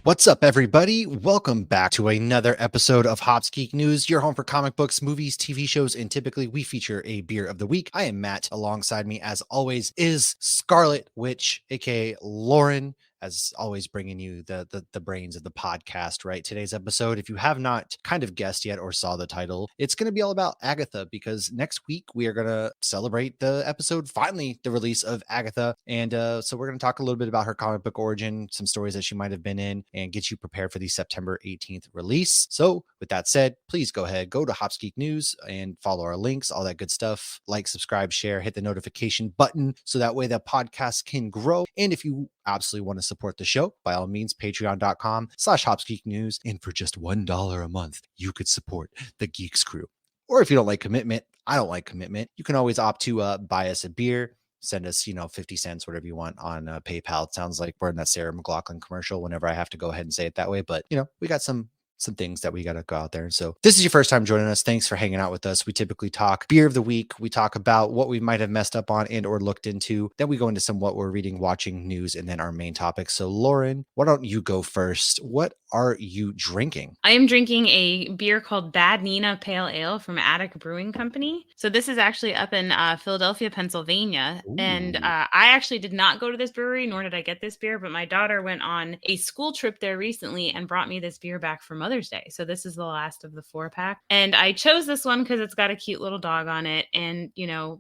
What's up, everybody? Welcome back to another episode of Hops Geek News, your home for comic books, movies, TV shows, and typically we feature a beer of the week. I am Matt. Alongside me, as always, is Scarlet Witch, aka Lauren, as always, bringing you the brains of the podcast, right? Today's episode, if you have not kind of guessed yet or saw the title, it's going to be all about Agatha, because next week we are going to celebrate the episode, finally, the release of Agatha. And so we're going to talk a little bit about her comic book origin, some stories that she might have been in, and get you prepared for the September 18th release. So with that said, please go ahead, go to Hops Geek News and follow our links, all that good stuff. Like, subscribe, share, hit the notification button so that way the podcast can grow. And if you absolutely want to support the show, by all means, patreon.com/HopsGeekNews. And for just $1 a month, you could support the Geeks Crew. Or if you don't like commitment, I don't like commitment, you can always opt to buy us a beer. Send us, 50 cents, whatever you want on PayPal. It sounds like we're in that Sarah McLachlan commercial whenever I have to go ahead and say it that way. But, we got some things that we got to go out there. And so this is your first time joining us. Thanks for hanging out with us. We typically talk beer of the week. We talk about what we might have messed up on and or looked into. Then we go into some what we're reading, watching, news, and then our main topic. So Lauren, why don't you go first? What are you drinking? I am drinking a beer called Bad Nina Pale Ale from Attic Brewing Company. So this is actually up in Philadelphia, Pennsylvania. Ooh. And I actually did not go to this brewery, nor did I get this beer, but my daughter went on a school trip there recently and brought me this beer back for Mother's Day. So this is the last of the 4-pack. And I chose this one because it's got a cute little dog on it. And,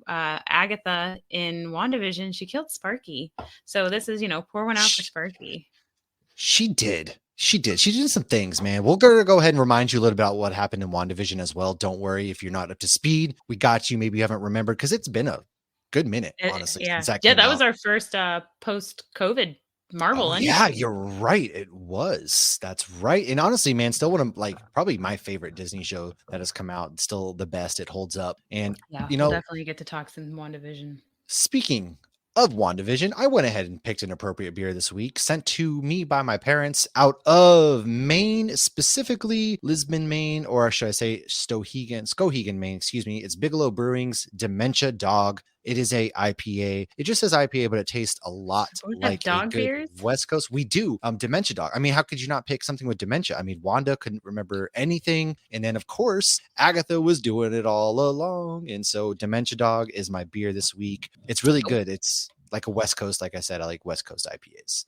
Agatha in WandaVision, she killed Sparky. So this is, pour one out for Sparky. She did. She did some things, man. We're going to go ahead and remind you a little bit about what happened in WandaVision as well. Don't worry if you're not up to speed. We got you. Maybe you haven't remembered, because it's been a good minute, honestly. Yeah, since that was our first post-COVID Marvel. Yeah, you're right. It was. That's right. And honestly, man, still one of probably my favorite Disney show that has come out. Still the best. It holds up. And we'll definitely get to talk some WandaVision. Speaking of WandaVision, I went ahead and picked an appropriate beer this week, sent to me by my parents out of Maine, specifically Lisbon, Maine, or should I say Skowhegan, Maine, excuse me. It's Bigelow Brewing's Dementia Dog. It is a IPA. It just says IPA, but it tastes a lot like dog a good beers? West Coast. We do. Dementia Dog. I mean, how could you not pick something with dementia? I mean, Wanda couldn't remember anything. And then, of course, Agatha was doing it all along. And so Dementia Dog is my beer this week. It's really good. It's like a West Coast. Like I said, I like West Coast IPAs.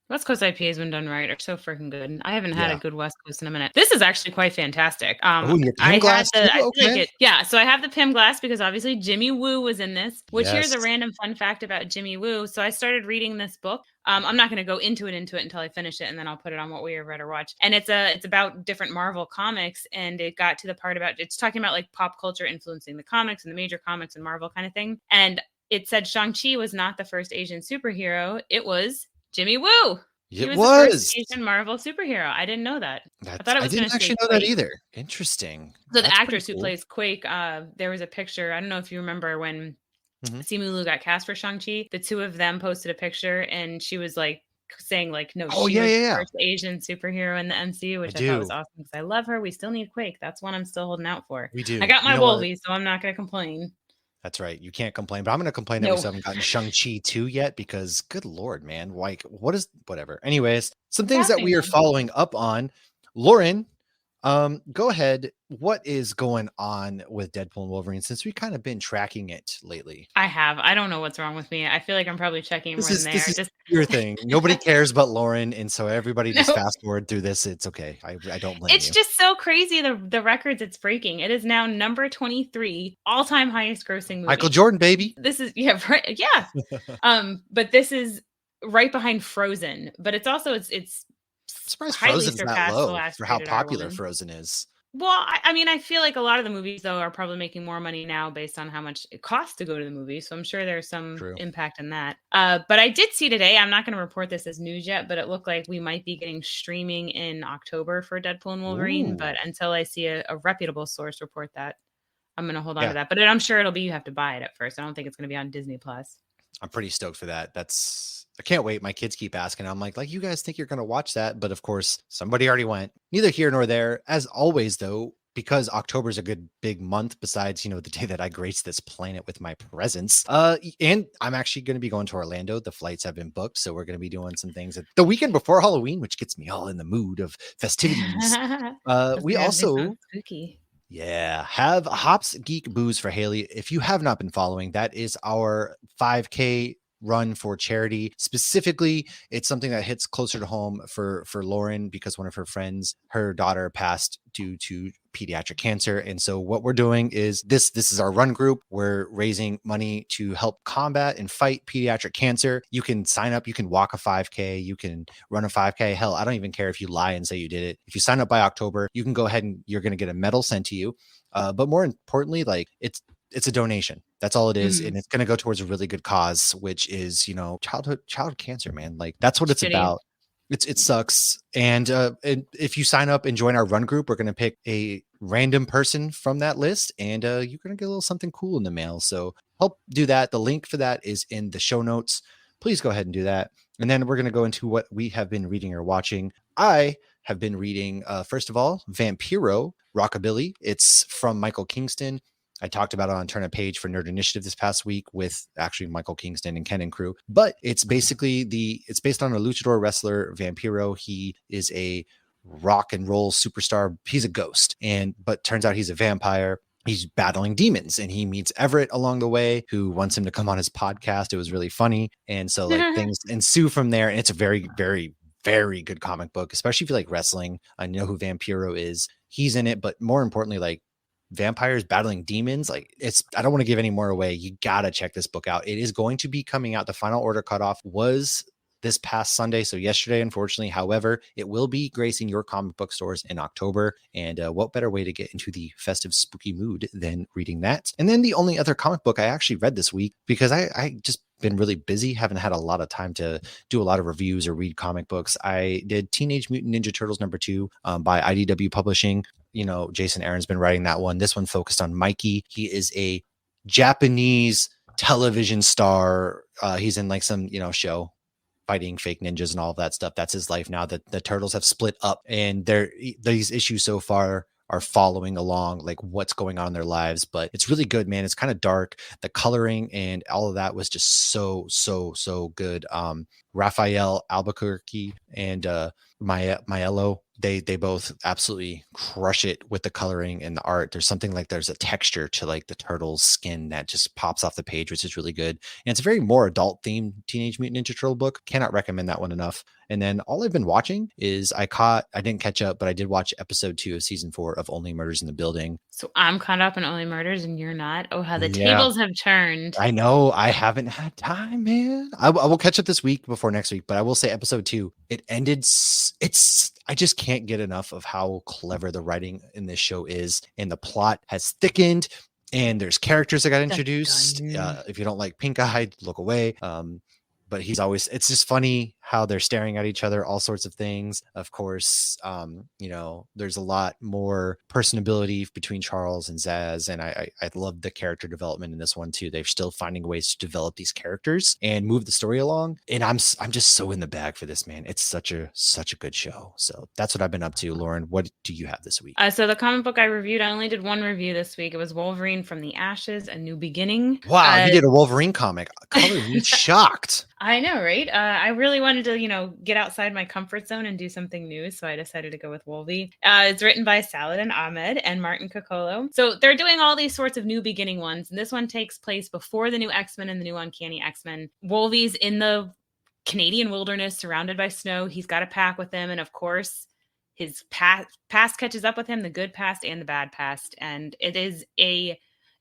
West Coast IPAs, when done right, are so freaking good. I haven't had a good West Coast in a minute. This is actually quite fantastic. Your PIM glass too? Okay. So I have the PIM glass because obviously Jimmy Woo was in this, which here's a random fun fact about Jimmy Woo. So I started reading this book. I'm not going to go into it until I finish it, and then I'll put it on what we have read or watched. And it's about different Marvel comics, and it got to the part about, it's talking about like pop culture influencing the comics and the major comics and Marvel kind of thing. And it said Shang-Chi was not the first Asian superhero. It was Jimmy Woo. He was the first Asian Marvel superhero. I didn't know that. I thought it was. I didn't actually know that either. Interesting. So the actress who plays Quake, there was a picture. I don't know if you remember when Simu Liu got cast for Shang-Chi. The two of them posted a picture, and she was like saying like, "No, she was the first Asian superhero in the MCU," which I thought was awesome because I love her. We still need Quake. That's one I'm still holding out for. We do. I got my Wolvie, so I'm not going to complain. That's right. You can't complain, but I'm going to complain that we still haven't gotten Shang-Chi 2 yet, because good Lord, man, like whatever. Anyways, some things that we are following up on. Lauren, go ahead. What is going on with Deadpool and Wolverine, since we've kind of been tracking it lately? I have. I don't know what's wrong with me. I feel like I'm probably checking it more than there. This is your thing. Nobody cares but Lauren, and so everybody just fast forward through this. It's okay. I don't blame you. It's just so crazy, the records it's breaking. It is now number 23 all-time highest grossing movie. Michael Jordan, baby. This is but this is right behind Frozen. But it's also it's surprised Frozen's that low for how popular Frozen is. Well, I mean, I feel like a lot of the movies, though, are probably making more money now based on how much it costs to go to the movie. So I'm sure there's some impact in that. But I did see today, I'm not going to report this as news yet, but it looked like we might be getting streaming in October for Deadpool and Wolverine. Ooh. But until I see a reputable source report that, I'm going to hold on to that. But I'm sure it'll be, you have to buy it at first. I don't think it's going to be on Disney Plus. I'm pretty stoked for that. I can't wait. My kids keep asking. I'm like, you guys think you're going to watch that? But of course, somebody already went. Neither here nor there. As always, though, because October is a good big month, besides, the day that I grace this planet with my presence. And I'm actually going to be going to Orlando. The flights have been booked, so we're going to be doing some things the weekend before Halloween, which gets me all in the mood of festivities. We They also, sound spooky. yeah, have Hops Geek Booze for Haley. If you have not been following, that is our 5K run for charity. Specifically, it's something that hits closer to home for Lauren, because one of her friends, her daughter, passed due to pediatric cancer. And so what we're doing is this is our run group. We're raising money to help combat and fight pediatric cancer. You can sign up, you can walk a 5K, you can run a 5K. Hell, I don't even care if you lie and say you did it. If you sign up by October, you can go ahead and you're going to get a medal sent to you. But more importantly, like, it's a donation. That's all it is. And it's going to go towards a really good cause, which is, child cancer, man. Like, that's what it's about. It sucks. And if you sign up and join our run group, we're going to pick a random person from that list, and you're going to get a little something cool in the mail. So help do that. The link for that is in the show notes. Please go ahead and do that. And then we're going to go into what we have been reading or watching. I have been reading, first of all, Vampiro Rockabilly. It's from Michael Kingston. I talked about it on Turn a Page for Nerd Initiative this past week with actually Michael Kingston and Ken and crew. But it's basically it's based on a luchador wrestler, Vampiro. He is a rock and roll superstar. He's a ghost, but turns out he's a vampire. He's battling demons, and he meets Everett along the way, who wants him to come on his podcast. It was really funny. And so like things ensue from there. And it's a very, very, very good comic book, especially if you like wrestling. I know who Vampiro is. He's in it, but more importantly, like, vampires battling demons, like, I don't want to give any more away. You gotta check this book out. It is going to be coming out. The final order cutoff was this past Sunday, so yesterday, unfortunately. However, it will be gracing your comic book stores in October, and what better way to get into the festive spooky mood than reading that? And then the only other comic book I actually read this week, because I just been really busy, haven't had a lot of time to do a lot of reviews or read comic books. I did Teenage Mutant Ninja Turtles #2 by IDW Publishing. Jason Aaron's been writing that one. This one focused on Mikey. He is a Japanese television star. He's in like some, show fighting fake ninjas and all of that stuff. That's his life now. That the Turtles have split up, and these issues so far are following along like what's going on in their lives. But it's really good, man. It's kind of dark. The coloring and all of that was just so good. Raphael Albuquerque and Maiello, they both absolutely crush it with the coloring and the art. There's a texture to like the turtle's skin that just pops off the page, which is really good. And it's a very more adult themed Teenage Mutant Ninja Turtle book. Cannot recommend that one enough. And then all I've been watching is I didn't catch up, but I did watch episode 2 of season 4 of Only Murders in the Building. So I'm caught up in Only Murders and you're not. Oh, how the tables have turned. I know. I haven't had time, man. I will catch up this week before next week, but I will say episode 2, it ended. I just can't get enough of how clever the writing in this show is. And the plot has thickened, and there's characters that got introduced. If you don't like Pink Eye, look away. But it's just funny how they're staring at each other, all sorts of things. Of course, there's a lot more personability between Charles and Zaz. And I love the character development in this one too. They're still finding ways to develop these characters and move the story along. And I'm just so in the bag for this, man. It's such a good show. So that's what I've been up to. Lauren, what do you have this week? So the comic book I reviewed, I only did one review this week. It was Wolverine from the Ashes, A New Beginning. Wow, you did a Wolverine comic. Color me shocked. I know, right? I really wanted to, get outside my comfort zone and do something new. So I decided to go with Wolvie. It's written by Saladin Ahmed and Martin Coccolo. So they're doing all these sorts of new beginning ones. And this one takes place before the new X-Men and the new Uncanny X-Men. Wolvie's in the Canadian wilderness surrounded by snow. He's got a pack with him. And of course, his past catches up with him, the good past and the bad past. And it is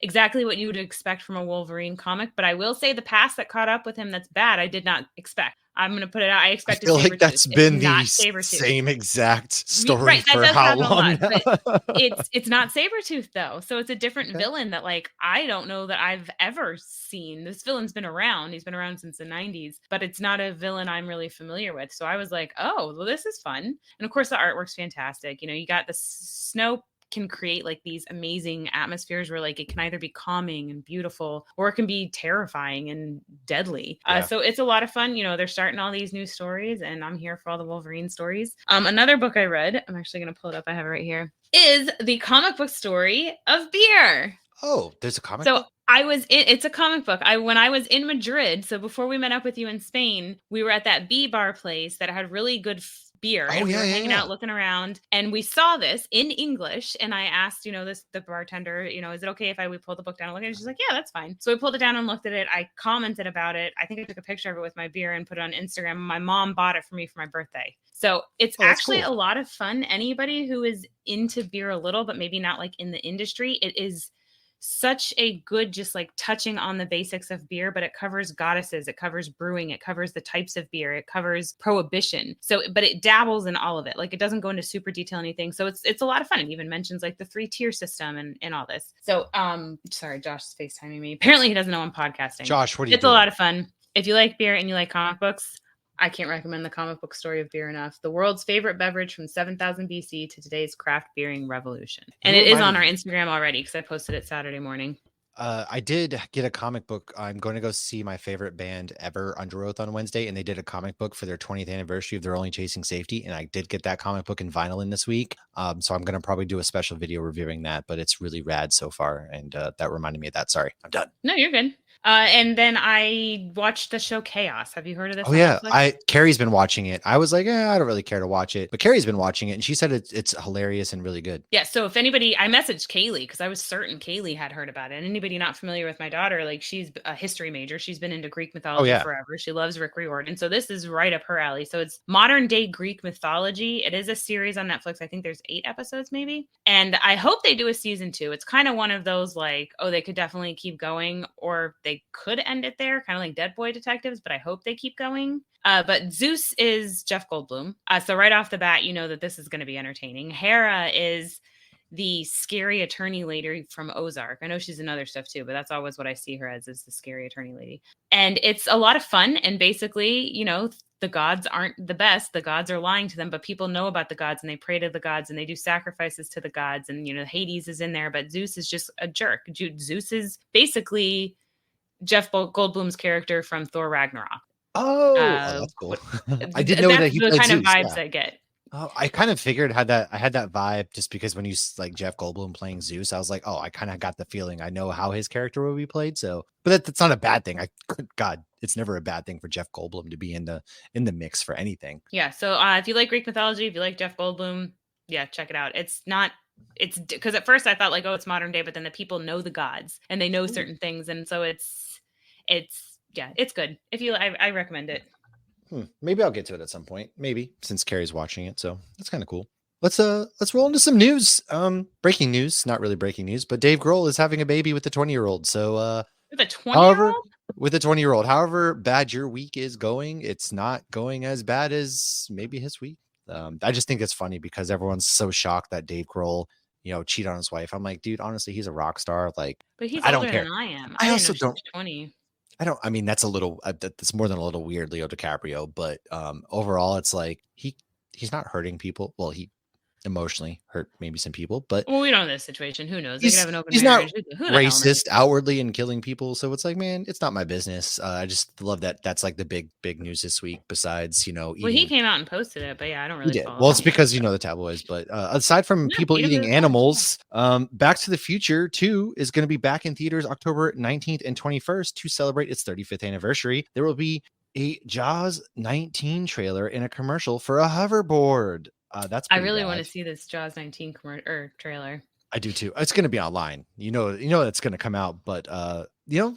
exactly what you would expect from a Wolverine comic. But I will say the past that caught up with him that's bad, I did not expect. I'm going to put it out. I expected. I feel like that's been the same exact story for how long? But it's not Sabretooth though. So it's a different villain that like, I don't know that I've ever seen. This villain's been around. He's been around since the 90s, but it's not a villain I'm really familiar with. So I was like, oh, well, this is fun. And of course the artwork's fantastic. You got the snow can create like these amazing atmospheres where like it can either be calming and beautiful or it can be terrifying and deadly. So it's a lot of fun. They're starting all these new stories, and I'm here for all the Wolverine stories. Another book I read, I'm actually going to pull it up, I have it right here, is The Comic Book Story of Beer. Oh, there's a comic book? It's a comic book. When I was in Madrid, so before we met up with you in Spain, we were at that bee bar place that had really good beer, and we were hanging out looking around, and we saw this in English, and I asked, the bartender, is it okay if we pull the book down and look at it? She's like, yeah, that's fine. So we pulled it down and looked at it. I commented about it. I think I took a picture of it with my beer and put it on Instagram. My mom bought it for me for my birthday. So it's actually cool. A lot of fun. Anybody who is into beer a little, but maybe not like in the industry, it is such a good, just like touching on the basics of beer, but it covers goddesses, it covers brewing, it covers the types of beer, it covers prohibition. So, but it dabbles in all of it. Like it doesn't go into super detail or anything. So it's a lot of fun. It even mentions like the 3-tier system and all this. So, sorry, Josh is FaceTiming me. Apparently he doesn't know I'm podcasting. Josh, what are you doing? It's a lot of fun. If you like beer and you like comic books, I can't recommend The Comic Book Story of Beer enough. The world's favorite beverage from 7000 BC to today's craft beering revolution. And it is on our Instagram already because I posted it Saturday morning. I did get a comic book. I'm going to go see my favorite band ever, Under Oath, on Wednesday, and they did a comic book for their 20th anniversary of They're Only Chasing Safety, and I did get that comic book in vinyl in this week. So I'm going to probably do a special video reviewing that, but it's really rad so far, and that reminded me of that. Sorry, I'm done. No, you're good. And then I watched the show Chaos. Have you heard of this? Oh yeah, Carrie's been watching it. I was like, I don't really care to watch it, but Carrie's been watching it, and she said it's hilarious and really good. Yeah. So if anybody, I messaged Kaylee because I was certain Kaylee had heard about it. And anybody not familiar with my daughter, like she's a history major. She's been into Greek mythology forever. She loves Rick Riordan. So this is right up her alley. So it's modern day Greek mythology. It is a series on Netflix. I think there's 8 episodes maybe. And I hope they do a season 2. It's kind of one of those like, they could definitely keep going, or they could end it there, kind of like Dead Boy Detectives, but I hope they keep going. But Zeus is Jeff Goldblum. So right off the bat, you know that this is going to be entertaining. Hera is the scary attorney lady from Ozark. I know she's in other stuff too, but that's always what I see her as, is the scary attorney lady. And it's a lot of fun. And basically, the gods aren't the best. The gods are lying to them, but people know about the gods and they pray to the gods and they do sacrifices to the gods. And, Hades is in there, but Zeus is just a jerk. Zeus is basically Jeff Goldblum's character from Thor Ragnarok. Oh, that's cool. I didn't know that he played kind Zeus. Of vibes I get. Oh, I kind of figured I had that vibe just because when you like Jeff Goldblum playing Zeus, I was like, I kind of got the feeling I know how his character will be played. So, but that's not a bad thing. God, it's never a bad thing for Jeff Goldblum to be in the mix for anything. Yeah. So if you like Greek mythology, if you like Jeff Goldblum, check it out. It's because at first I thought like, it's modern day, but then the people know the gods and they know certain things, and so it's good. If you, I recommend it. Maybe I'll get to it at some point. Maybe, since Carrie's watching it, so that's kind of cool. Let's roll into some news. Breaking news, not really breaking news, but Dave Grohl is having a baby with a 20-year-old. So with a 20-year-old? With a 20-year-old. However bad your week is going, it's not going as bad as maybe his week. I just think it's funny because everyone's so shocked that Dave Grohl, cheated on his wife. I'm like, dude, honestly, he's a rock star. Like, but he's older older than I am. I also don't. 20. I mean, that's a little, that's more than a little weird, Leo DiCaprio, but overall, it's like he's not hurting people. Well, he emotionally hurt maybe some people, but we don't know this situation. Who knows? He's, they could have an open he's marriage. Not racist outwardly and killing people. So it's like, man, it's not my business. I just love that. That's like the big news this week. Besides, well, he came out and posted it, but I don't really follow. Well, it's because the tabloids. But aside from people eating animals, Back to the Future 2 is going to be back in theaters October 19th and 21st to celebrate its 35th anniversary. There will be a Jaws 19 trailer and a commercial for a hoverboard. I really want to see this Jaws 19 trailer. I do too. It's going to be online. It's going to come out, but yeah.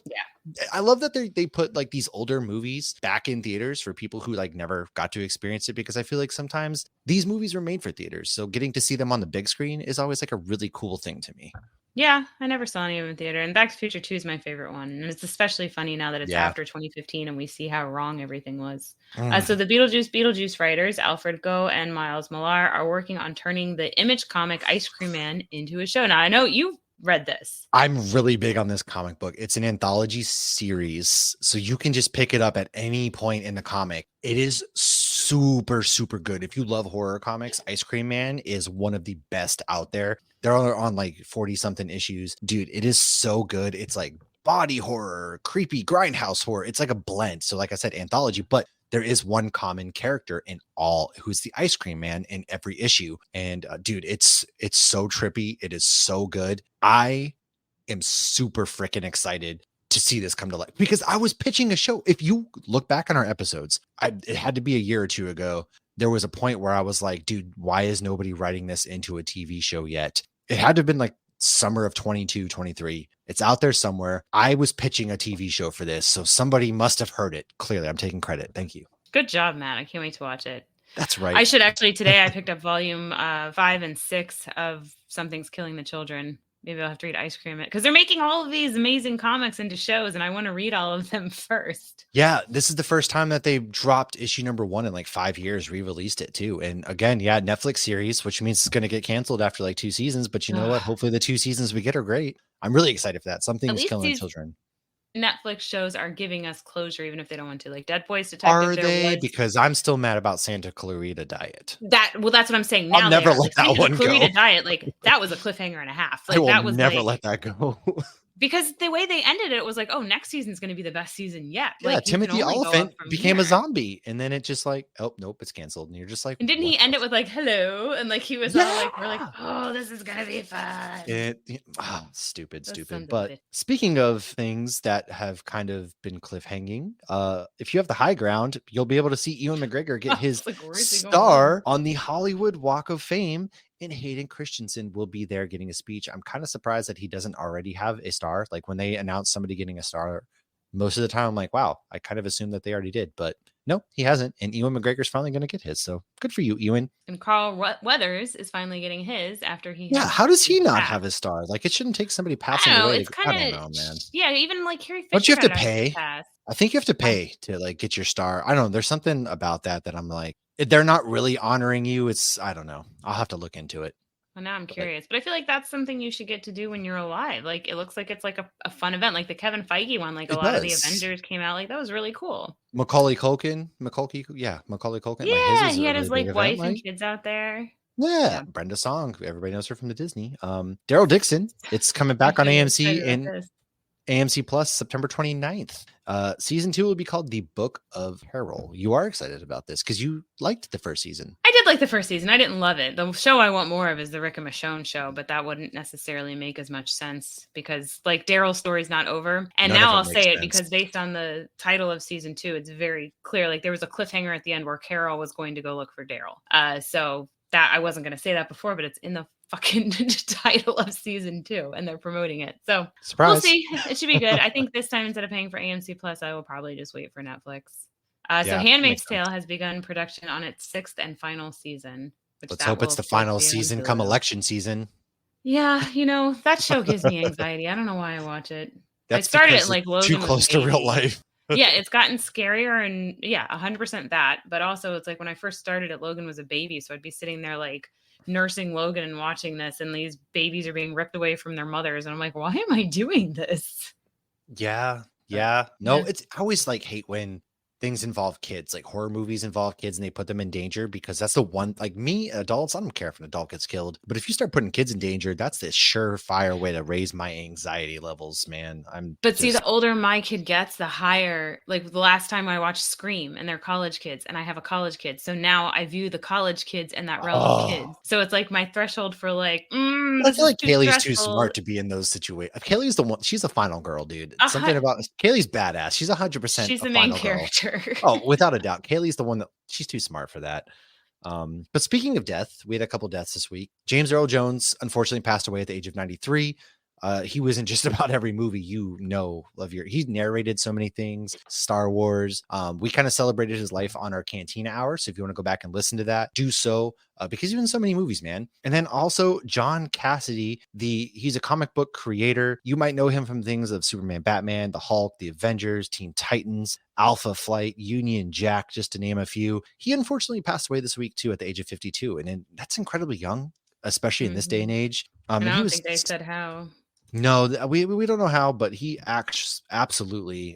I love that they put like these older movies back in theaters for people who like never got to experience it, because I feel like sometimes these movies were made for theaters. So getting to see them on the big screen is always like a really cool thing to me. Yeah, I never saw any of them in theater. And Back to the Future 2 is my favorite one. And it's especially funny now that it's after 2015 and we see how wrong everything was. So the Beetlejuice writers, Alfred Goh and Miles Millar, are working on turning the Image comic Ice Cream Man into a show. Now, I know you've read this. I'm really big on this comic book. It's an anthology series, so you can just pick it up at any point in the comic. It is super, super good. If you love horror comics, Ice Cream Man is one of the best out there. They're on like 40 something issues. Dude, it is so good. It's like body horror, creepy grindhouse horror. It's like a blend. So like I said, anthology, but there is one common character in all, who's the ice cream man in every issue. And dude, it's so trippy. It is so good. I am super freaking excited to see this come to life, because I was pitching a show. If you look back on our episodes, it had to be a year or two ago. There was a point where I was like, dude, why is nobody writing this into a TV show yet? It had to have been like summer of 22, 23. It's out there somewhere. I was pitching a TV show for this, so somebody must have heard it. Clearly, I'm taking credit. Thank you. Good job, Matt. I can't wait to watch it. That's right. I should actually, today I picked up volume 5 and 6 of Something's Killing the Children. Maybe I'll have to read Ice Cream It, because they're making all of these amazing comics into shows, and I want to read all of them first. Yeah, this is the first time that they dropped issue number 1 in like 5 years, re-released it too. And again, yeah, Netflix series, which means it's going to get canceled after like 2 seasons. But you know what? Hopefully the 2 seasons we get are great. I'm really excited for that. Something's Killing the Children. Netflix shows are giving us closure, even if they don't want to. Like Dead Boys Detective. Are they? Because I'm still mad about Santa Clarita Diet. That's what I'm saying. Now I'll never let that one go. Clarita Diet, like that was a cliffhanger and a half. Like I will that was never let that go. Because the way they ended it was like, oh, next season's going to be the best season yet. Yeah, like, Timothy Oliphant became a zombie, and then it just like, oh nope, it's canceled, and you're just like, and didn't he end it with like hello, and like he was all like, we're like, oh, this is gonna be fun. Stupid. But speaking of things that have kind of been cliffhanging, if you have the high ground, you'll be able to see Ewan McGregor get his star on the Hollywood Walk of Fame. And Hayden Christensen will be there getting a speech. I'm kind of surprised that he doesn't already have a star. Like when they announce somebody getting a star, most of the time I'm like, wow, I kind of assumed that they already did, but no, he hasn't. And Ewan McGregor's finally going to get his. So good for you, Ewan. And Carl Weathers is finally getting his after he. Yeah, how does he not have his star? Like it shouldn't take somebody passing away. It's kind of, man. Yeah, even like Carrie Fisher. Don't you have to pay? I think you have to pay to like get your star. I don't know. There's something about that I'm like, they're not really honoring you. I don't know. I'll have to look into it. Well, now I'm curious, but I feel like that's something you should get to do when you're alive. Like it looks like it's like a fun event, like the Kevin Feige one. Like a lot of the Avengers came out. Like that was really cool. Macaulay Culkin. Yeah, like he had his like wife and kids out there. Yeah, Brenda Song. Everybody knows her from the Disney. Daryl Dixon. It's coming back on AMC in AMC Plus September 29th. Season 2 will be called The Book of Peril. You are excited about this because you liked the first season. I did like the first season. I didn't love it. The show I want more of is the Rick and Michonne show, but that wouldn't necessarily make as much sense because like Daryl's story's not over. And now I'll say it because based on the title of season 2, it's very clear. Like there was a cliffhanger at the end where Carol was going to go look for Daryl. So that I wasn't going to say that before, but it's in the fucking title of season 2 and they're promoting it. So surprise. We'll see. It should be good. I think this time instead of paying for AMC Plus, I will probably just wait for Netflix. So Handmaid's Tale has begun production on its 6th and final season. Let's hope it's the final season come election season. Yeah, that show gives me anxiety. I don't know why I watch it. I started it like Logan. Too close to real life. Yeah, it's gotten scarier and 100% that. But also it's like when I first started it, Logan was a baby. So I'd be sitting there like nursing Logan and watching this, and these babies are being ripped away from their mothers. And I'm like, why am I doing this? Yeah. No, it's I always like hate when things involve kids, like horror movies involve kids and they put them in danger because that's the one, like me, adults, I don't care if an adult gets killed, but if you start putting kids in danger, that's the surefire way to raise my anxiety levels, man. See, the older my kid gets, the higher, like the last time I watched Scream and they're college kids and I have a college kid. So now I view the college kids and that realm of kids. So it's like my threshold for like, I feel like Kaylee's too smart to be in those situations. Kaylee's the one, she's a final girl, dude. Something about Kaylee's badass. She's 100%. She's the main character. Oh, without a doubt. Kaylee's the one that she's too smart for that. But speaking of death, we had a couple deaths this week. James Earl Jones unfortunately passed away at the age of 93. He was in just about every movie he narrated so many things, Star Wars. We kind of celebrated his life on our Cantina Hour. So if you want to go back and listen to that, do so because he's in so many movies, man. And then also John Cassidy, he's a comic book creator. You might know him from things of Superman, Batman, the Hulk, the Avengers, Teen Titans, Alpha Flight, Union Jack, just to name a few. He unfortunately passed away this week too at the age of 52. And that's incredibly young, especially in this day and age. I don't think they said how. No, we don't know how, but he absolutely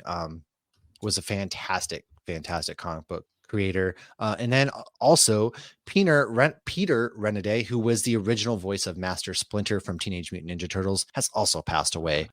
was a fantastic comic book creator. And then also Peter Renaday, who was the original voice of Master Splinter from Teenage Mutant Ninja Turtles, has also passed away.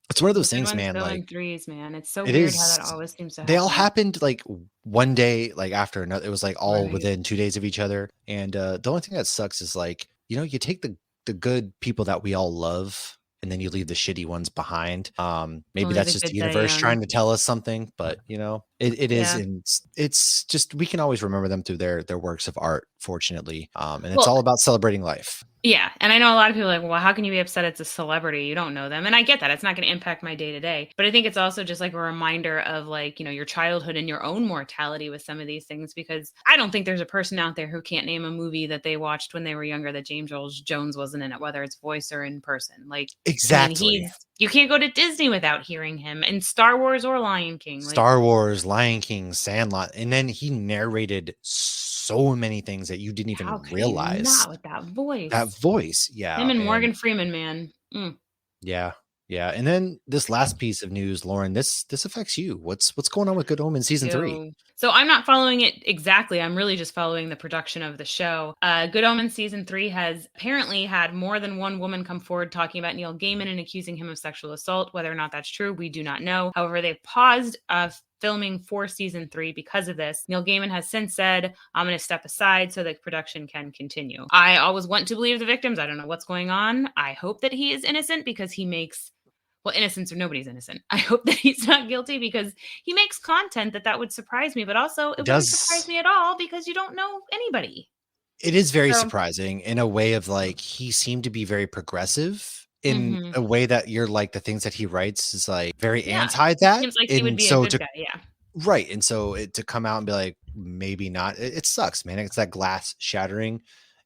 It's one of those The good things, ones man. go Like, in threes, man. It's so it weird how is. that always seems to They all happen. happened like one day, like after another. It was like all Right. within 2 days of each other. And the only thing that sucks is like, you know, you take the good people that we all love, and then you leave the shitty ones behind. Maybe Only that's the just the good die universe young. trying to tell us something, but you know, it is, Yeah. and it's just, we can always remember them through their works of art, fortunately. And it's Well, all about celebrating life. yeah, and I know a lot of people are like, well, how can you be upset it's a celebrity? You don't know them. And I get that. It's not going to impact my day to day. But I think it's also just like a reminder of like, you know, your childhood and your own mortality with some of these things, because I don't think there's a person out there who can't name a movie that they watched when they were younger that James Earl Jones wasn't in it, whether it's voice or in person. Like, I mean, Exactly. you can't go to Disney without hearing him, and Star Wars or Lion King. Like, Star Wars, Lion King, Sandlot, and then he narrated so many things that you didn't how even could he realize. not with that That voice? voice, yeah, Him and and Morgan Freeman, man. Mm. yeah, yeah, and then this last piece of news, Lauren, this affects you. What's going on with Good Omens season 3? So I'm not following it exactly. I'm really just following the production of the show. Good Omens season 3 has apparently had more than one woman come forward talking about Neil Gaiman and accusing him of sexual assault. Whether or not that's true, we do not know. However, they've paused filming for season 3 because of this. Neil Gaiman has since said, I'm going to step aside so that production can continue. I always want to believe the victims. I don't know what's going on. I hope that he is innocent, because he makes, well, innocence or nobody's innocent. I hope that he's not guilty, because he makes content that would surprise me, but also it wouldn't surprise Does me at all because you don't know anybody. It is very So, surprising in a way of like, he seemed to be very progressive in mhm. a way that you're like, the things that he writes is like very Yeah, anti it that. seems like he would And be a so good to guy. Yeah. Right, and so to come out and be like, maybe not, it sucks, man. It's that glass shattering,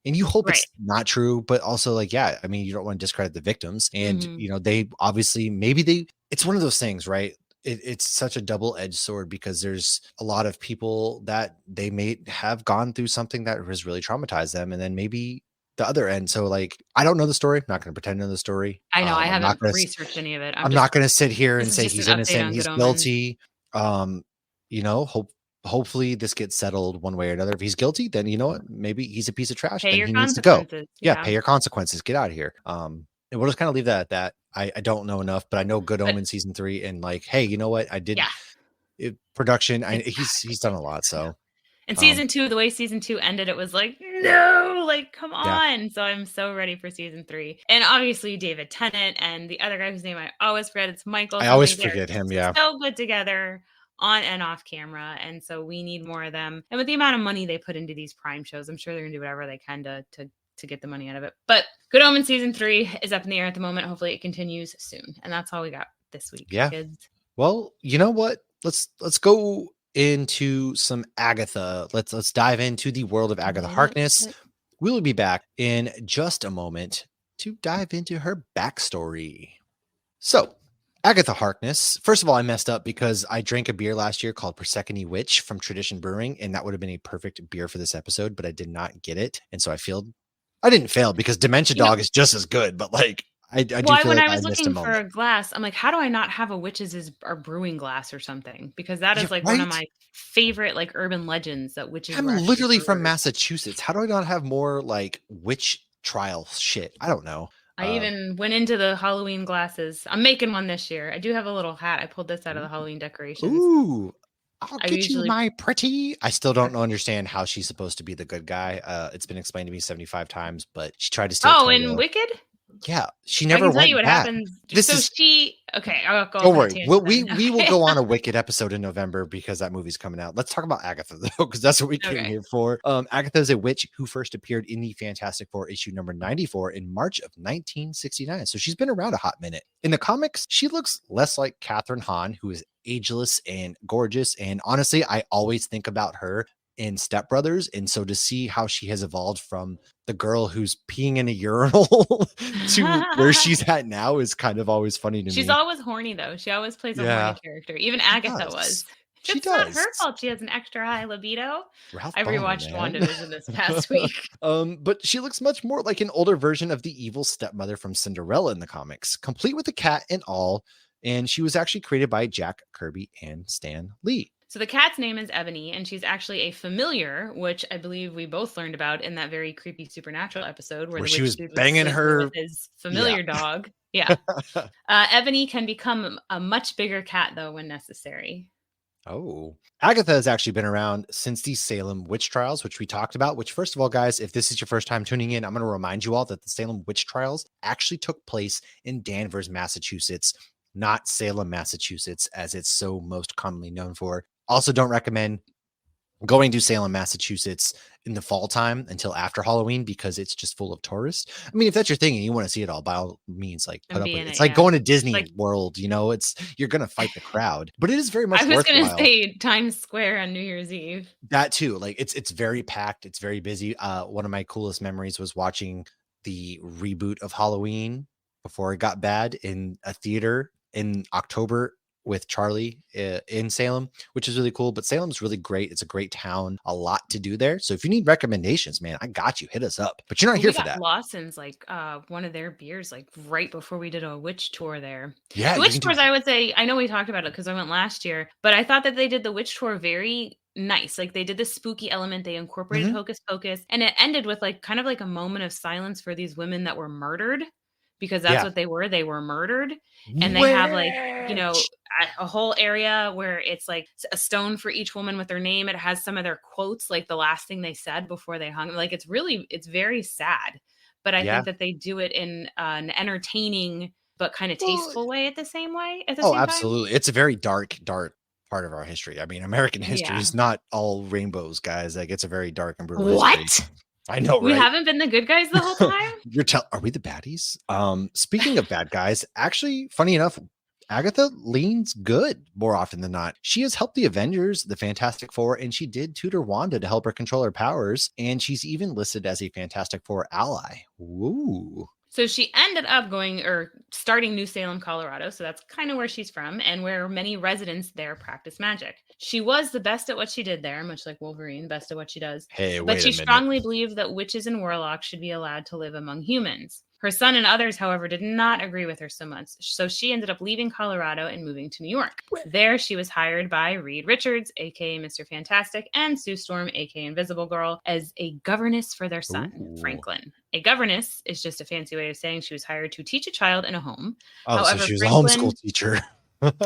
and you hope Right. it's not true, but also like, yeah, I mean, you don't want to discredit the victims, and Mhm. you know, they obviously, maybe they. It's one of those things, right? It's such a double-edged sword, because there's a lot of people that they may have gone through something that has really traumatized them, and then maybe the other end. So like, I don't know the story. I'm not going to pretend to know the story. I know, I I'm not haven't going to. researched any of it. I'm not going to sit here This and is say just an he's update innocent, on Good he's Omens. guilty. Um, you know, hopefully this gets settled one way or another. If he's guilty, then you know what? Maybe he's a piece of trash. Pay Then your he needs to go. consequences. Yeah, Yeah. pay your consequences. Get out of here. And we'll just kind of leave that at that. I don't know enough, but I know Good But Omen season 3, and like, hey, you know what? I did yeah, production. it's He's done a lot. I know. So And um, season 2, the way season 2 ended, it was like, no, like, come yeah, on. So I'm so ready for season 3. And obviously David Tennant and the other guy whose name I always forget, it's Michael I always something. They're forget him. Yeah, so good together on and off camera. And so we need more of them. And with the amount of money they put into these Prime shows, I'm sure they're gonna do whatever they can to get the money out of it. But Good Omen season 3 is up in the air at the moment. Hopefully it continues soon. And that's all we got this week, yeah. kids. Well, you know what? Let's go into some Agatha. Let's dive into the world of Agatha Harkness. We'll be back in just a moment to dive into her backstory. So, Agatha Harkness. First of all, I messed up because I drank a beer last year called Persephone Witch from Tradition Brewing, and that would have been a perfect beer for this episode, but I did not get it, and so I didn't fail, because Dementia You know, Dog is just as good, but like I do Why, feel when like I I was missed a looking for moment. a glass, I'm like, how do I not have a witch's or brewing glass or something? Because that Yeah, is like one of right. my favorite like urban legends that witches I'm were actually literally from brewers. Massachusetts. How do I not have more like witch trial shit? I don't know. I even went into the Halloween glasses. I'm making one this year. I do have a little hat. I pulled this out of the Ooh, Halloween decorations. ooh, I'll I get you, usually my pretty. I still don't okay. understand how she's supposed to be the good guy. It's been explained to me 75 times, but she tried to steal Oh, and Toto. Wicked? Yeah, she I never can tell you went what back. happens. This So is she okay, I'll go Don't off on a worry. tangent then. We will Okay. go on a Wicked episode in November, because that movie's coming out. Let's talk about Agatha though, because that's what we came Okay. here for. Agatha is a witch who first appeared in the Fantastic Four issue number 94 in March of 1969. So she's been around a hot minute. In the comics, she looks less like Catherine Hahn, who is ageless and gorgeous. And honestly, I always think about her in Step Brothers. And so to see how she has evolved from the girl who's peeing in a urinal to where she's at now is kind of always funny to She's me. always horny though. She always plays a horny Yeah, character. Even she Agatha does. was. She It's not does. her fault she has an extra high libido. Ralph I Boner, rewatched man. WandaVision this past week. But she looks much more like an older version of the evil stepmother from Cinderella in the comics, complete with a cat and all. And she was actually created by Jack Kirby and Stan Lee. So the cat's name is Ebony, and she's actually a familiar, which I believe we both learned about in that very creepy Supernatural episode where Where the she witch was dude was banging sleeping with her. his Yeah. familiar dog. Yeah. Ebony can become a much bigger cat, though, when necessary. Oh, Agatha has actually been around since the Salem witch trials, which we talked about, which first of all, guys, if this is your first time tuning in, I'm going to remind you all that the Salem witch trials actually took place in Danvers, Massachusetts, not Salem, Massachusetts, as it's so most commonly known for. Also, don't recommend going to Salem, Massachusetts in the fall time until after Halloween because it's just full of tourists. I mean, if that's your thing and you want to see it all, by all means, like put And up be with in it. It's it, like yeah. going to Disney Like, World, it's you're gonna fight the crowd, but it is very much I was gonna worthwhile. say Times Square on New Year's Eve. That too, like it's very packed, it's very busy. One of my coolest memories was watching the reboot of Halloween before it got bad in a theater in October with Charlie in Salem, which is really cool. But Salem's really great. It's a great town, a lot to do there. So if you need recommendations, man, I got you. Hit us up. But you're not here We for got that. Lawson's like one of their beers like right before we did a witch tour there. Yeah, The you witch can do. tours, I would say, I know we talked about it because I went last year, but I thought that they did the witch tour very nice. Like they did the spooky element, they incorporated Mhm. Hocus Pocus, and it ended with like kind of like a moment of silence for these women that were murdered because that's Yeah. what they were. They were murdered. And they have like, a whole area where it's like a stone for each woman with their name. It has some of their quotes, like the last thing they said before they hung. Like it's very sad. But I Yeah. think that they do it in an entertaining but kind of Well, tasteful way at the same oh, time. absolutely. It's a very dark part of our history. I mean, American history Yeah. is not all rainbows, guys. Like it's a very dark and brutal history. What? I know, We right? haven't been the good guys the whole time? Are we the baddies? Speaking of bad guys, actually, funny enough, Agatha leans good more often than not. She has helped the Avengers, the Fantastic Four, and she did tutor Wanda to help her control her powers. And she's even listed as a Fantastic Four ally. Woo. So she ended up going or starting New Salem, Colorado. So that's kind of where she's from and where many residents there practice magic. She was the best at what she did there, much like Wolverine, best at what she does. Hey, But wait she a minute. strongly believed that witches and warlocks should be allowed to live among humans. Her son and others, however, did not agree with her so much. So she ended up leaving Colorado and moving to New York. There, she was hired by Reed Richards, aka Mr. Fantastic, and Sue Storm, aka Invisible Girl, as a governess for their son, Ooh. Franklin. A governess is just a fancy way of saying she was hired to teach a child in a home. Oh, However, so she was Franklin, a homeschool teacher.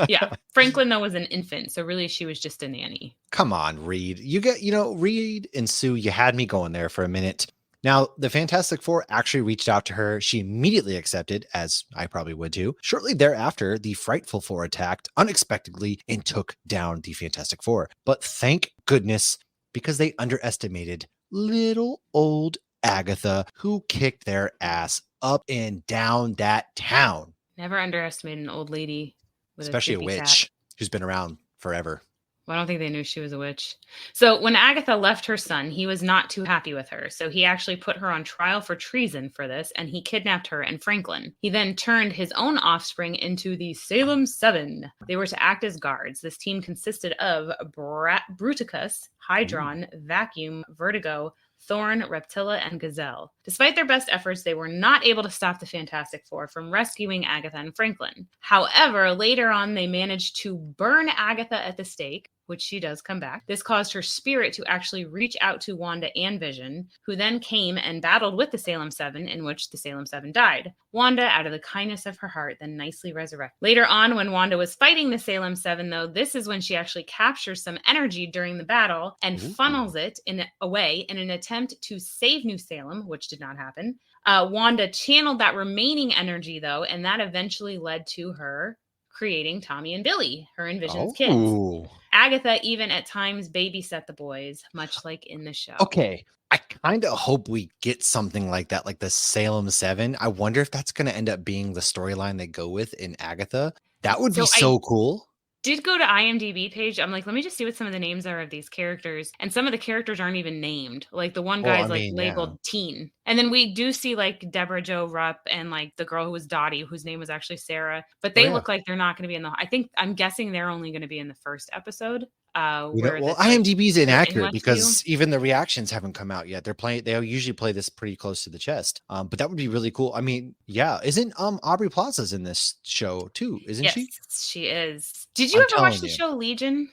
yeah, Franklin, though, was an infant. So really, she was just a nanny. Come on, Reed. Reed and Sue, you had me going there for a minute. Now, the Fantastic Four actually reached out to her. She immediately accepted, as I probably would too. Shortly thereafter, the Frightful Four attacked unexpectedly and took down the Fantastic Four. But thank goodness, because they underestimated little old Agatha, who kicked their ass up and down that town. Never underestimate an old lady. Especially a witch who's been around forever. Well, I don't think they knew she was a witch. So when Agatha left her son, he was not too happy with her. So he actually put her on trial for treason for this, and he kidnapped her and Franklin. He then turned his own offspring into the Salem Seven. They were to act as guards. This team consisted of Bruticus, Hydron, Vacuum, Vertigo, Thorn, Reptilla, and Gazelle. Despite their best efforts, they were not able to stop the Fantastic Four from rescuing Agatha and Franklin. However, later on, they managed to burn Agatha at the stake, which she does come back. This caused her spirit to actually reach out to Wanda and Vision, who then came and battled with the Salem Seven, in which the Salem Seven died. Wanda, out of the kindness of her heart, then nicely resurrected. Later on, when Wanda was fighting the Salem Seven, though, this is when she actually captures some energy during the battle and funnels it away in an attempt to save New Salem, which did not happen. Wanda channeled that remaining energy, though, and that eventually led to her creating Tommy and Billy, her and Vision's kids. Agatha even at times babysat the boys, much like in the show. Okay. I kind of hope we get something like that, like the Salem Seven. I wonder if that's going to end up being the storyline they go with in Agatha. That would be so cool. Did go to IMDb page. I'm like, let me just see what some of the names are of these characters. And some of the characters aren't even named. Like the one guy's labeled teen. And then we do see like Deborah Jo Rupp and like the girl who was Dottie, whose name was actually Sarah. But they look like they're not going to be in I'm guessing they're only going to be in the first episode. IMDb is inaccurate because even the reactions haven't come out yet. They'll usually play this pretty close to the chest. But that would be really cool. I mean, yeah, isn't Aubrey Plaza's in this show too? Isn't she? Yes, she is. Did you ever watch the show Legion?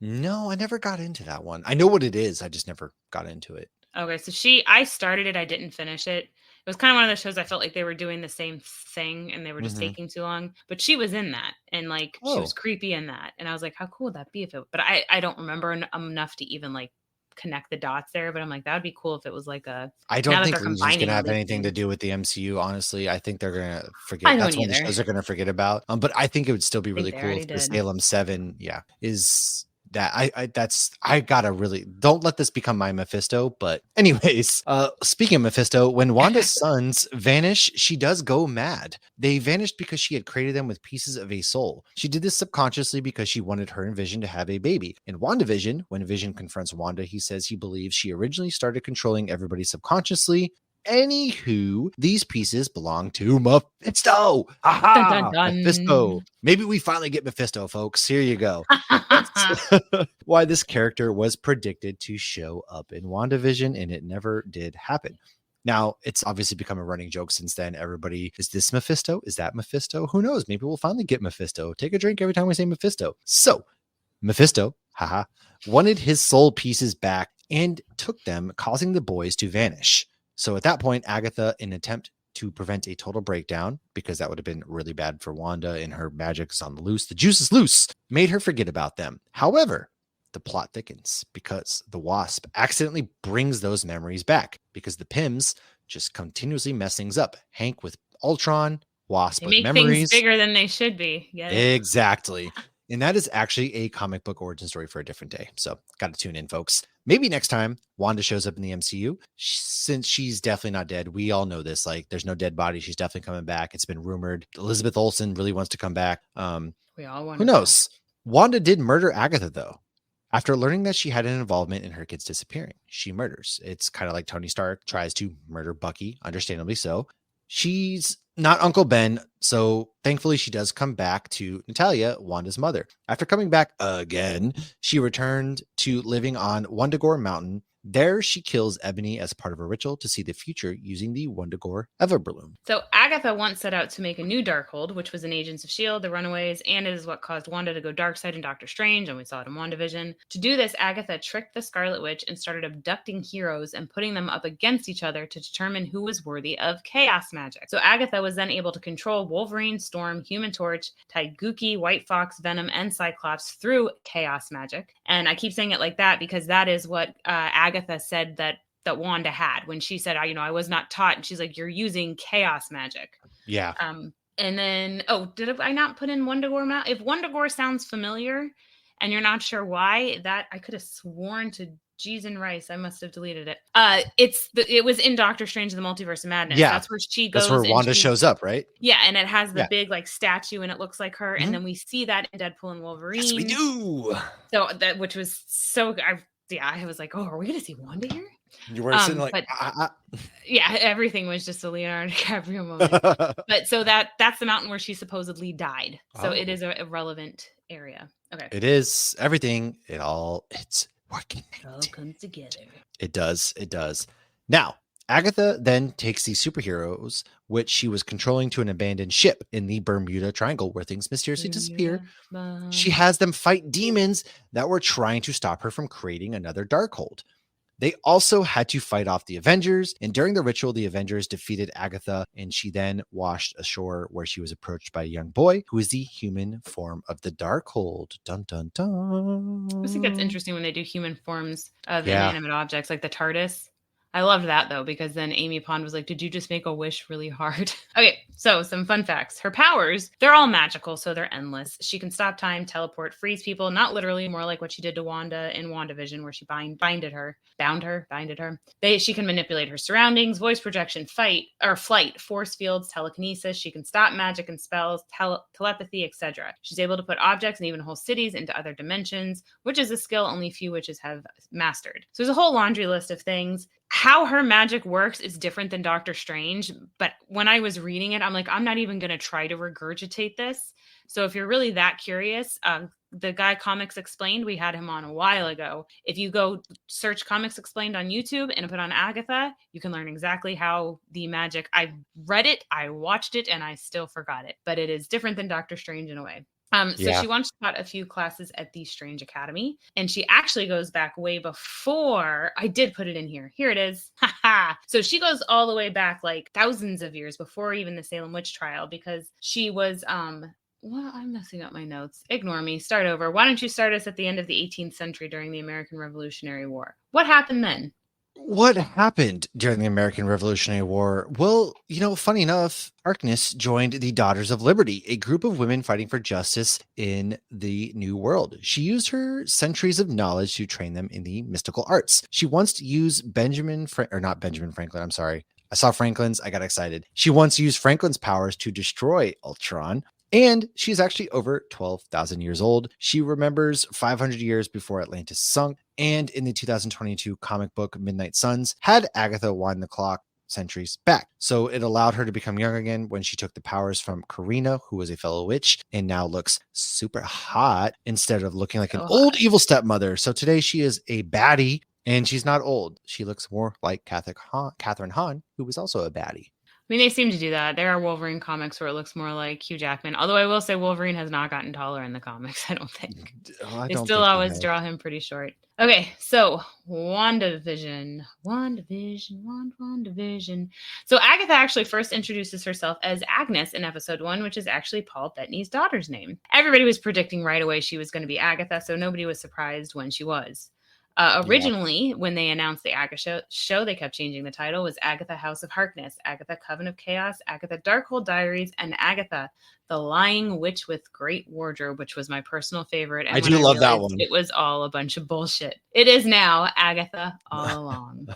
No, I never got into that one. I know what it is. I just never got into it. Okay, so I started it, I didn't finish it. It was kind of one of those shows I felt like they were doing the same thing and they were just Mm-hmm. taking too long. But she was in that, and like she was Oh, creepy in that, and I was like, how cool would that be if it? But I don't remember enough to even like connect the dots there. But I'm like, that would be cool if it was like a. I Now don't that think they're Legion's gonna combining all have these anything to things, do with the MCU. Honestly, I think they're gonna I forget. don't That's one of the either. shows they're gonna forget about. But I think it would still be I think really they cool already if the did. Salem 7, yeah, is that I gotta really don't let this become my Mephisto. But anyways, speaking of Mephisto, when Wanda's sons vanish, she does go mad. They vanished because she had created them with pieces of a soul. She did this subconsciously because she wanted her and Vision to have a baby. In WandaVision, when Vision confronts Wanda, he says he believes she originally started controlling everybody subconsciously. Anywho, these pieces belong to Mephisto. Dun dun Aha! Mephisto. dun. Maybe we finally get Mephisto, folks. Here you go. That's why this character was predicted to show up in WandaVision, and it never did happen. Now, it's obviously become a running joke since then. Everybody, is this Mephisto? Is that Mephisto? Who knows? Maybe we'll finally get Mephisto. Take a drink every time we say Mephisto. So, Mephisto, haha, wanted his soul pieces back and took them, causing the boys to vanish. So at that point, Agatha, in an attempt to prevent a total breakdown, because that would have been really bad for Wanda and her magic's on the loose, the juice is loose, made her forget about them. However, the plot thickens because the Wasp accidentally brings those memories back because the Pims just continuously mess things up. Hank with Ultron, Wasp They with make things memories. bigger than they should be. Get it? Exactly. And that is actually a comic book origin story for a different day. So got to tune in, folks. Maybe next time Wanda shows up in the MCU, since she's definitely not dead. We all know this. Like, there's no dead body. She's definitely coming back. It's been rumored. Elizabeth Olsen really wants to come back. We all want Who knows? Wanda did murder Agatha, though. After learning that she had an involvement in her kids disappearing, she murders. It's kind of like Tony Stark tries to murder Bucky, understandably so. She's not Uncle Ben, so thankfully she does come back to Natalia, Wanda's mother. After coming back again, she returned to living on Wundagore Mountain. There, she kills Ebony as part of a ritual to see the future using the Wundagore Everbloom. So Agatha once set out to make a new Darkhold, which was in Agents of S.H.I.E.L.D., the Runaways, and it is what caused Wanda to go Darkseid in Doctor Strange, and we saw it in WandaVision. To do this, Agatha tricked the Scarlet Witch and started abducting heroes and putting them up against each other to determine who was worthy of chaos magic. So Agatha was then able to control Wolverine, Storm, Human Torch, Taiguchi, White Fox, Venom, and Cyclops through chaos magic. And I keep saying it like that because that is what Agatha said that Wanda had when she said, I was not taught. And she's like, you're using chaos magic. Yeah. And then, did I not put in Wundagore Mountain? If Wundagore sounds familiar and you're not sure why, that I could have sworn to Cheese and Rice. I must have deleted it. It was in Doctor Strange and the Multiverse of Madness. Yeah. That's where she goes. That's where Wanda shows up, right? Yeah, and it has the big like statue and it looks like her. Mm-hmm. And then we see that in Deadpool and Wolverine. Yes, we do. So that, which was so, I was like, are we going to see Wanda here? You were sitting like, yeah, everything was just a Leonardo DiCaprio moment. But so that's the mountain where she supposedly died. So it is a relevant area. Okay. It is everything. It's working. It all comes together. It does. It does. Now, Agatha then takes these superheroes, which she was controlling to an abandoned ship in the Bermuda Triangle where things mysteriously disappear. She has them fight demons that were trying to stop her from creating another Darkhold. They also had to fight off the Avengers, and during the ritual, the Avengers defeated Agatha, and she then washed ashore where she was approached by a young boy who is the human form of the Darkhold. Dun, dun, dun. I think that's interesting when they do human forms of inanimate objects, like the TARDIS. I loved that, though, because then Amy Pond was like, did you just make a wish really hard? Okay, so some fun facts. Her powers, they're all magical, so they're endless. She can stop time, teleport, freeze people, not literally, more like what she did to Wanda in WandaVision, where she binded her. She can manipulate her surroundings, voice projection, flight, force fields, telekinesis. She can stop magic and spells, telepathy, etc. She's able to put objects and even whole cities into other dimensions, which is a skill only few witches have mastered. So there's a whole laundry list of things. How her magic works is different than Doctor Strange, but when I was reading it, I'm like, I'm not even going to try to regurgitate this. So if you're really that curious, the guy Comics Explained, we had him on a while ago. If you go search Comics Explained on YouTube and put on Agatha, you can learn exactly how the magic, I read it, I watched it, and I still forgot it, but it is different than Doctor Strange in a way. So Yeah. she once taught a few classes at the Strange Academy, and she actually goes back way before. I did put it in here. Here it is. So she goes all the way back, like thousands of years before even the Salem witch trial, because she was well, I'm messing up my notes. Ignore me. Start over. Why don't you start us at the end of the 18th century during the American Revolutionary War? What happened then? What happened during the American Revolutionary War? Well, funny enough, Harkness joined the Daughters of Liberty, a group of women fighting for justice in the New World. She used her centuries of knowledge to train them in the mystical arts. She once used not Benjamin Franklin, I'm sorry. I saw Franklin's, I got excited. She once used Franklin's powers to destroy Ultron. And she's actually over 12,000 years old. She remembers 500 years before Atlantis sunk. And in the 2022 comic book Midnight Suns, had Agatha wind the clock centuries back. So it allowed her to become young again when she took the powers from Karina, who was a fellow witch, and now looks super hot instead of looking like an old evil stepmother. So today she is a baddie, and she's not old. She looks more like Catherine Hahn, who was also a baddie. I mean, they seem to do that. There are Wolverine comics where it looks more like Hugh Jackman. Although I will say Wolverine has not gotten taller in the comics, I don't think. They still always draw him pretty short. Okay, so WandaVision. So Agatha actually first introduces herself as Agnes in episode 1, which is actually Paul Bettany's daughter's name. Everybody was predicting right away she was going to be Agatha, so nobody was surprised when she was. Originally, when they announced the Agatha show, they kept changing the title. Was Agatha House of Harkness, Agatha Coven of Chaos, Agatha Darkhold Diaries, and Agatha the Lying Witch with Great Wardrobe, which was my personal favorite. And I do love that one. It was all a bunch of bullshit. It is now Agatha all along.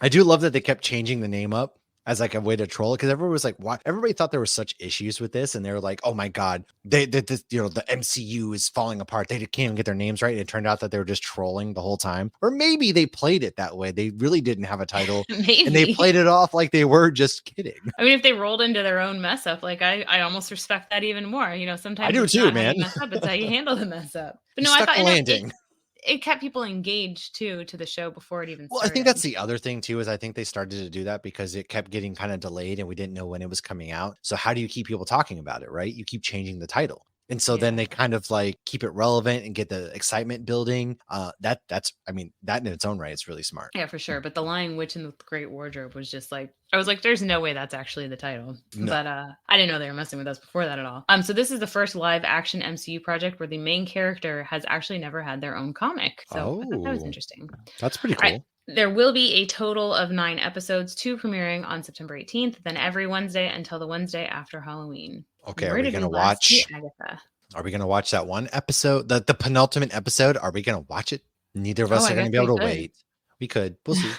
I do love that they kept changing the name up as like a way to troll it, because everyone was like, "Why?" Everybody thought there were such issues with this, and they were like, "Oh my god, the MCU is falling apart. They can't even get their names right." And it turned out that they were just trolling the whole time, or maybe they played it that way. They really didn't have a title, and they played it off like they were just kidding. I mean, if they rolled into their own mess up, like I almost respect that even more. Sometimes I do too, man. Mess up, it's how you handle the mess up. But no, I thought landing. It kept people engaged too to the show before it even started. Well, I think that's the other thing too, is I think they started to do that because it kept getting kind of delayed and we didn't know when it was coming out. So how do you keep people talking about it, right? You keep changing the title. And so then they kind of like keep it relevant and get the excitement building. That's that in its own right, it's really smart. Yeah, for sure. But the Lying Witch in the Great Wardrobe was just like, I was like, there's no way that's actually the title. No. But I didn't know they were messing with us before that at all. So this is the first live action MCU project where the main character has actually never had their own comic. So I thought that was interesting. That's pretty cool. Right. There will be a total of 9 episodes, 2 premiering on September 18th, then every Wednesday until the Wednesday after Halloween. Okay, are we going to watch Agatha? Are we going to watch that one episode, the penultimate episode? Are we going to watch it? Neither of us are going to be able to wait. We could. We'll see.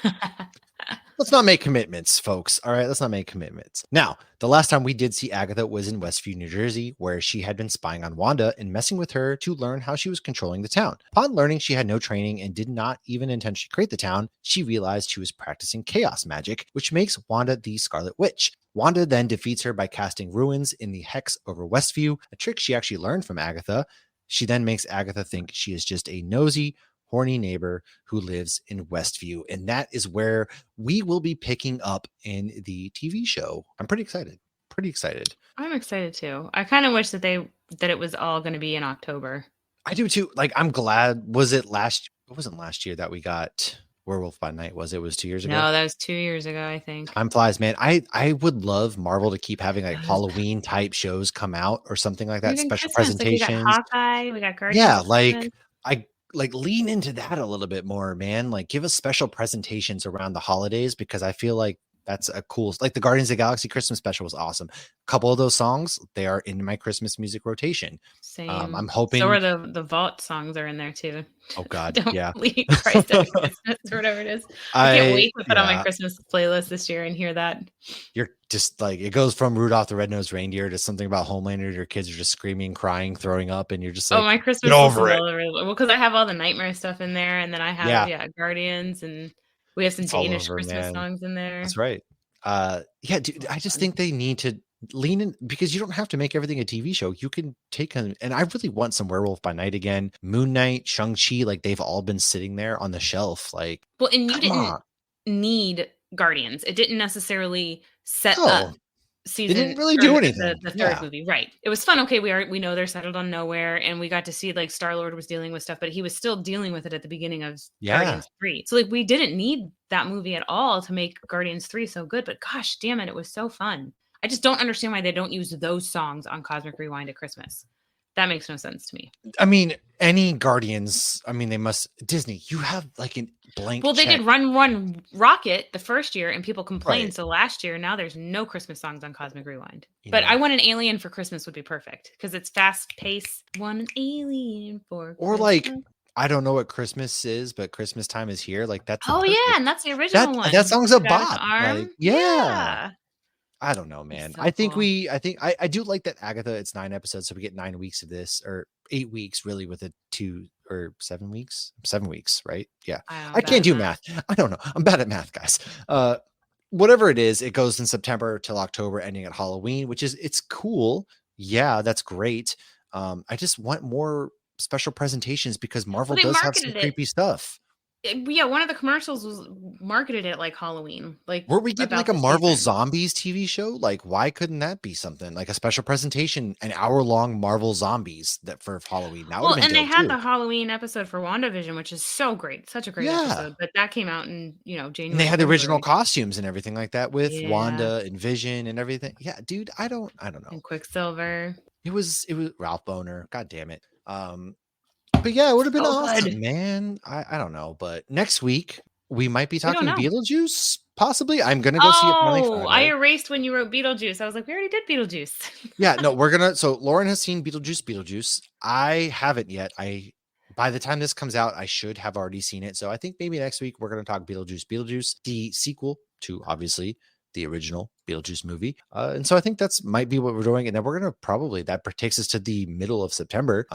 Let's not make commitments, folks. All right, let's not make commitments. Now, the last time we did see Agatha was in Westview, New Jersey, where she had been spying on Wanda and messing with her to learn how she was controlling the town. Upon learning she had no training and did not even intentionally create the town, she realized she was practicing chaos magic, which makes Wanda the Scarlet Witch. Wanda then defeats her by casting ruins in the hex over Westview, a trick she actually learned from Agatha. She then makes Agatha think she is just a nosy, horny neighbor who lives in Westview. And that is where we will be picking up in the TV show. I'm pretty excited. I'm excited too. I kind of wish that it was all going to be in October. I do too. Like, I'm glad. It wasn't last year that we got Werewolf by Night, was it? It was 2 years ago? No, that was 2 years ago, I think. Time flies, man. I would love Marvel to keep having like Halloween type shows come out or something like that. Special presentations. Like we got Hawkeye, we got Guardians. Yeah, like lean into that a little bit more, man. Like give us special presentations around the holidays, because I feel like that's a cool, like the Guardians of the Galaxy Christmas special was awesome. A couple of those songs, they are in my Christmas music rotation. Same. I'm hoping. So are the Vault songs are in there too. Oh God, Don't yeah. Christ at Christmas or whatever it is. I can't wait to put on my Christmas playlist this year and hear that. You're just like, it goes from Rudolph the Red-Nosed Reindeer to something about Homelander. Your kids are just screaming, crying, throwing up, and you're just like, my Christmas get over it. Well, because I have all the Nightmare stuff in there, and then I have Guardians, and we have some Danish Christmas songs in there. That's right. Dude, I just think they need to lean in, because you don't have to make everything a TV show. You can take and I really want some Werewolf by Night again. Moon Knight, Shang-Chi, like they've all been sitting there on the shelf. Like, well, and you didn't need Guardians. It didn't necessarily set up season, they didn't really or do anything. the third Yeah. movie, right? It was fun. Okay, we know they're settled on nowhere, and we got to see like Star-Lord was dealing with stuff, but he was still dealing with it at the beginning of Yeah. Guardians 3. So like we didn't need that movie at all to make Guardians 3 so good, but gosh damn it, it was so fun. I just don't understand why they don't use those songs on Cosmic Rewind at Christmas. That makes no sense to me. I mean, any Guardians, I mean, they must Disney, you have like a blank Well, they check. did Run Rocket the first year, and people complained. Right. So last year, now there's no Christmas songs on Cosmic Rewind. You But know. I want an alien for Christmas would be perfect because it's fast pace. Want an alien for Or Christmas. like, I don't know what Christmas is, but Christmas time is here. Like that's Oh perfect. yeah, and that's the original one. That song's a Got his bop. arm. Like, yeah. I don't know, man. So I think cool. I do like that Agatha, it's 9 episodes, so we get 9 weeks of this, or 8 weeks really with it 2 or 7 weeks. 7 weeks, right? Yeah. I can't do math. I don't know. I'm bad at math, guys. Whatever it is, it goes in September till October, ending at Halloween, which is it's cool. Yeah, that's great. I just want more special presentations because Marvel Well, they does have some marketed it. creepy stuff. Yeah, one of the commercials was marketed it like Halloween. Like, Were we getting like a about the Marvel season. Zombies TV show? Like, why couldn't that be something like a special presentation, an hour-long Marvel Zombies that for Halloween? That would Well, have been and they dope had too. the Halloween episode for WandaVision, which is so great, such a great Yeah. episode. But that came out in And they January, had the original February. costumes and everything like that with Yeah. Wanda and Vision and everything. Yeah, dude, I don't know. And Quicksilver. It was Ralph Boner. God damn it. But yeah, it would have been So awesome, good. man. I don't know, but next week we might be We don't talking know. Beetlejuice. Possibly, I'm gonna go see it finally Oh, I Friday. erased when you wrote Beetlejuice. I was like, we already did Beetlejuice. Yeah, no, we're gonna. So Lauren has seen Beetlejuice. I haven't yet. By the time this comes out, I should have already seen it. So I think maybe next week we're gonna talk Beetlejuice, the sequel to obviously the original Beetlejuice movie. And so I think that's might be what we're doing. And then we're gonna probably that takes us to the middle of September.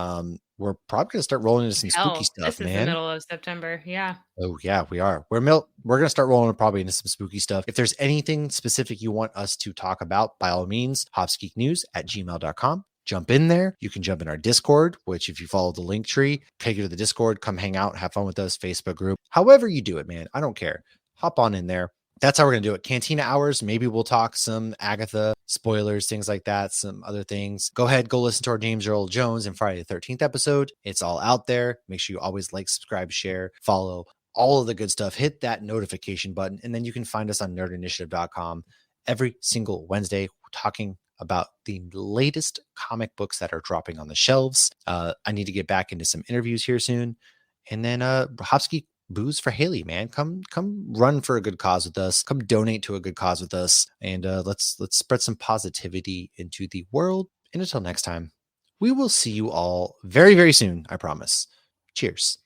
We're probably gonna start rolling into some spooky stuff, this is man. the middle of September. Yeah. Oh yeah, we are. We're gonna start rolling probably into some spooky stuff. If there's anything specific you want us to talk about, by all means, hopsgeeknews@gmail.com. Jump in there. You can jump in our Discord, which if you follow the link tree, take you to the Discord, come hang out, have fun with us, Facebook group. However you do it, man. I don't care. Hop on in there. That's how we're going to do it. Cantina hours. Maybe we'll talk some Agatha spoilers, things like that, some other things. Go ahead, go listen to our James Earl Jones and Friday the 13th episode. It's all out there. Make sure you always like, subscribe, share, follow, all of the good stuff. Hit that notification button. And then you can find us on nerdinitiative.com every single Wednesday. We're talking about the latest comic books that are dropping on the shelves. I need to get back into some interviews here soon. And then Hopsky Booze for Haley, man. Come run for a good cause with us. Come donate to a good cause with us. And let's spread some positivity into the world. And until next time, we will see you all very, very soon. I promise. Cheers.